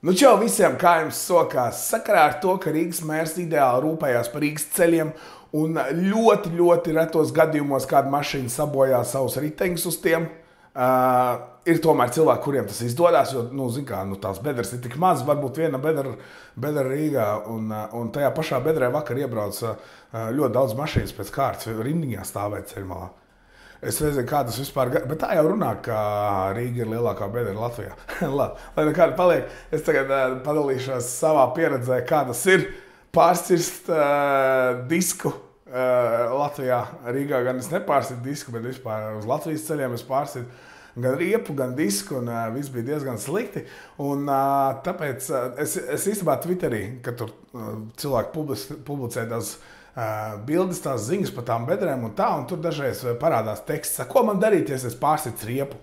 Nu, čau visiem, kā jums sokās? Sakarā ar to, ka Rīgas mērs ideāli rūpējās par Rīgas ceļiem un ļoti retos gadījumos kāda mašīna sabojā savus riteņus uz tiem, ir tomēr cilvēki, kuriem tas izdodas, jo, zin kā, tās bedres ir tik maz, varbūt viena bedra Rīgā, un tajā pašā bedrē vakar iebrauc ļoti daudz mašīnas pēc kārtas, rindiņā stāvēt ceļmalā. Es nezinu, kā tas vispār, bet tā jau runā, ka Rīga ir lielākā bedra Latvijā. Lai nekāda paliek, es tagad padalīšos savā pieredzē, kā tas ir pārcirst disku Latvijā. Rīgā gan es nepārcirtu disku, bet vispār uz Latvijas ceļiem es pārcirtu gan riepu, gan disku, un viss bija diezgan slikti. Un tāpēc es īstenībā Twitterī, kad tur cilvēki publicē tās bildes, tās ziņas par tām bedrēm un tā, un tur dažreiz parādās teksts, ko man darīt, ja es pārsirdu riepu.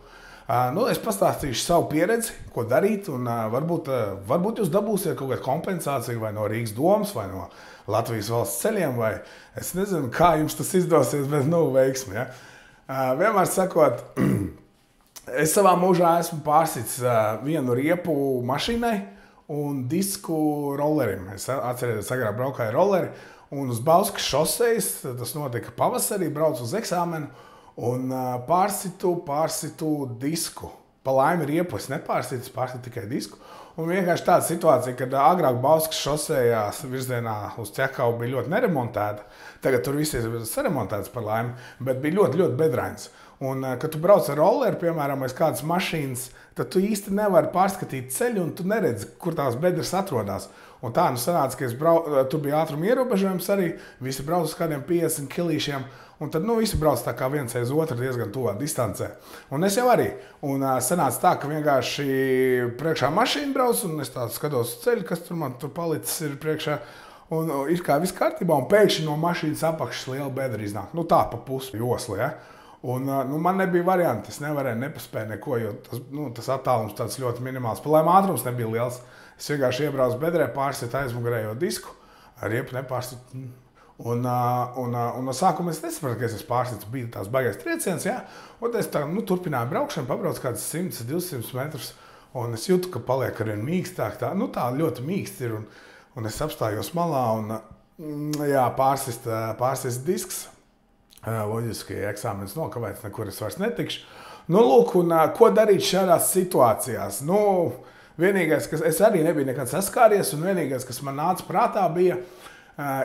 Es pastāstīšu savu pieredzi, ko darīt, un varbūt jūs dabūsiet kaut kādu kompensāciju vai no Rīgas domas, vai no Latvijas valsts ceļiem, vai es nezinu, kā jums tas izdosies, bet veiksmi. Ja? Vienmēr sakot, es savā mūžā esmu pārsitis vienu riepu mašīnai un disku rollerim. Es atcerieties, agrāk braukāju rolleri, un uz Bauskas šosejas, tas notika pavasarī, braucu uz eksāmenu un pārsitu disku. Pa laimi riepu es nepārsitu, pārsitu tikai disku. Un vienkārši tāda situācija, kad agrāk Bauskas šosejās virzienā uz Ķekavu bija ļoti neremontēta. Tagad tur viss ir saremontēts par laimi, bet bija ļoti bedrains. Un, kad tu brauc ar rolleri, piemēram, aiz kādas mašīnas, tad tu īsti nevari pārskatīt ceļu, un tu neredzi, kur tās bedres atrodas. Un tā sanāca, ka tur bija ātruma ierobežojums arī, visi brauc uz kādiem 50 kilīšiem, un tad visi brauc tā kā viens aiz otru diezgan tuvā distancē. Un es jau arī. Un sanāca tā, ka vienkārši priekšā mašīna brauc, un es tā skatos ceļu, kas man tur palicis ir priekšā. Un ir kā viss kārtībā, un pēkšņi no mašīnas apakšas liela bedra iznāk. Tā pa pusi josli, ja? Un man nebija varianti, es nevarēju, nepaspēju neko, jo tas attālums tāds ļoti minimāls. Pa laimi ātrums nebija liels. Es vienkārši iebraucu bedrē, pārsitu aizmugurējo disku, riepu nepārsitu. Un no sākuma es nesapratu, ka es pārsitu, bija tās baigais trieciens, jā. Un es turpināju braukšanu, pabraucu kāds 100-200 metrus, un es jūtu, ka paliek arvien mīkstāk. Tā ļoti mīkst ir, un es apstājos malā, un jā, pārsist disks. Loģiski, ja eksāmenis nokavēts, nekur es vairs netikšu. Lūk, un ko darīt šādās situācijās? Vienīgais, kas es arī nebiju nekad saskāries, un vienīgais, kas man nāca prātā, bija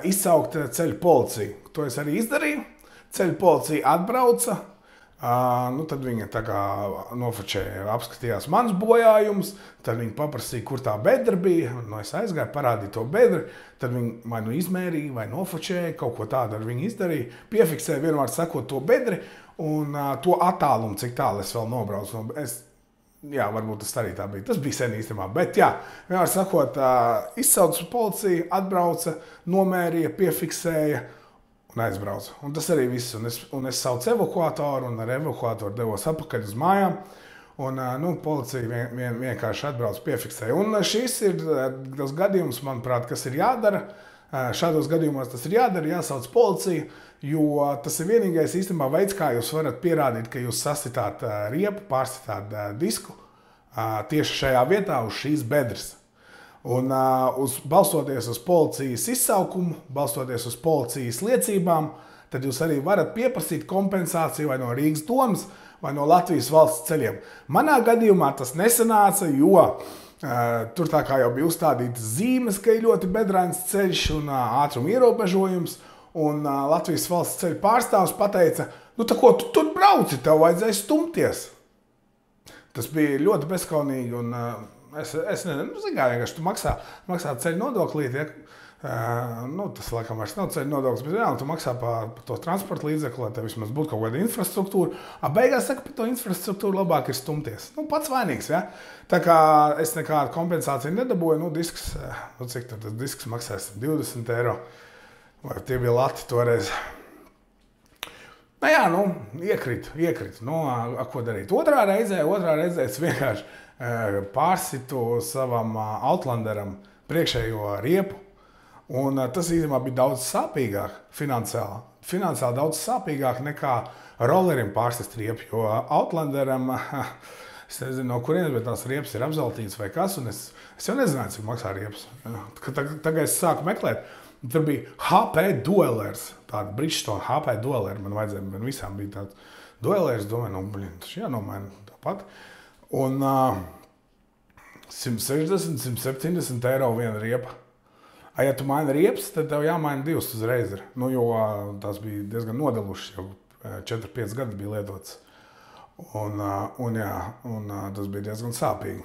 izsaukt ceļu policiju. To es arī izdarīju. Ceļu policija atbrauca. Tad viņa tā kā nofočēja, apskatījās mans bojājums, tad viņa paprasīja, kur tā bedra bija, es aizgāju, parādīju to bedri, tad viņa vai izmērīja, vai nofočēja, kaut ko tādu ar viņu izdarīja, piefiksēja vienmēr sakot to bedri un to attālumu, cik tālu es vēl nobraucu. Jā, varbūt tas arī tā bija. Tas bija sen īstenībā, bet jā, vienmēr sakot, izsauca policiju, atbrauca, nomērīja, piefiksēja, un aizbraucu. Un tas arī viss. Un es saucu evakuātoru, un ar evakuātoru devos atpakaļ uz mājām. Un policija vienkārši atbrauc, piefiksēja. Un šis ir tas gadījums, manuprāt, kas ir jādara. Šādos gadījumos tas ir jādara, jāsauc policiju, jo tas ir vienīgais īstenībā veids, kā jūs varat pierādīt, ka jūs sasitāt riepu, pārsitāt disku tieši šajā vietā uz šīs bedres. Un balstoties uz policijas izsaukumu, balstoties uz policijas liecībām, tad jūs arī varat pieprasīt kompensāciju vai no Rīgas domas, vai no Latvijas valsts ceļiem. Manā gadījumā tas nesanāca, jo tur tā kā jau bija uzstādītas zīmes, ka ir ļoti bedrains ceļš un ātruma ierobežojums, un Latvijas valsts ceļu pārstāvs pateica, ko tu tur brauci, tev vajadzēja stumties. Tas bija ļoti bezskaunīgi, un es nezinu, vienkārši tu maksā ceļu nodoklīti, ja? Tas laikam vairs nav ceļu nodoklis, bet vienalga tu maksā par to transporta līdzekli, lai tev vismaz būtu kaut kāda infrastruktūra. Beigās saka, par to infrastruktūru labāk ir stumties. Pats vainīgs, ja? Tā kā es nekādu kompensāciju nedabūju, disks, cik tur tas disks maksās 20 eiro, vai tie bija lati toreiz. Iekrīt. Ko darīt? Otrā reizē es vienkārši pārsitu savam Outlanderam priekšējo riepu, un tas īstenībā bija daudz sāpīgāk finansiāli daudz sāpīgāk nekā rollerim pārsist riepu, jo Outlanderam Es nezinu, no kurienes, bet tās riepas ir apzeltītas vai kas, un es jau nezināju, cik maksā riepas. Tagad es sāku meklēt. Tur bija HP Duelers, tāda Bridgestone HP Dueler, man vajadzēja, man visām bija tāds Duelers, domāju, tas jānomaina tāpat. Un 160, 170 eiro viena riepa. Ja tu maini riepas, tad tev jāmaina divas uzreiz. Jo tās bija diezgan nodelušas, jau 4-5 gadi bija lietotas. Un tas bija diezgan sāpīgi.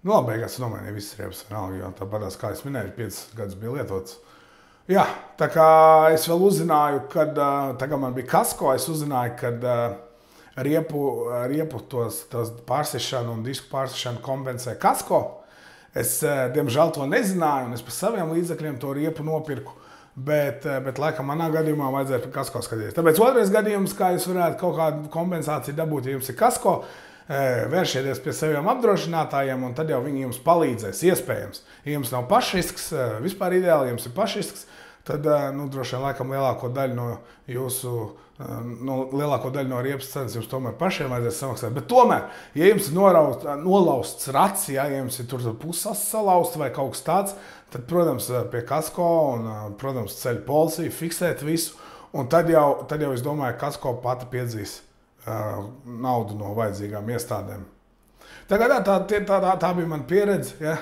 Labi, beigās es nomainīju visas riepas, jo tāpatās, kā es minēju, 5 gadus bija lietotas. Jā, tā kā es vēl uzzināju, kad tagad man bija kasko, es uzzināju, kad riepu tos pārsišanu un disku pārsišanu kompensē kasko. Es, diemžēl, to nezināju, un es par saviem līdzekļiem to riepu nopirku, bet laikam manā gadījumā vajadzēja par kasko skatīties. Tāpēc otrais gadījums, kā jūs varētu kaut kādu kompensāciju dabūt, ja jums ir kasko, vēršieties pie saviem apdrošinātājiem, un tad jau viņi jums palīdzēs, iespējams. Ja jums nav pašrisks, vispār ideāli, ja jums ir pašrisks, tad droši vien laikam lielāko daļu no riepas cenas jums tomēr pašiem vajadzēs samaksāt. Bet tomēr, ja jums ir nolausts rats, ja jums ir tur pusas salausts vai kaut kas tāds, tad, protams, pie kasko un, protams, ceļu policija fiksēt visu. Un tad jau es domāju, kasko pati piedzīs naudu no vajadzīgām iestādēm. Tagad tā bija mana pieredze. Ja?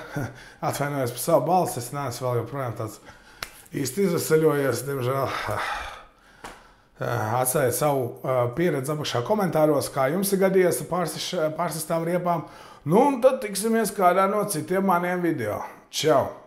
Atvainojos par savu balsi, es neesmu vēl joprojām tāds īsti izveseļojies, diemžēl. Atstājiet savu pieredzi apakšā komentāros, kā jums ir gadījies ar pārsistām riepām. Un tad tiksimies kādā no citiem maniem video. Čau!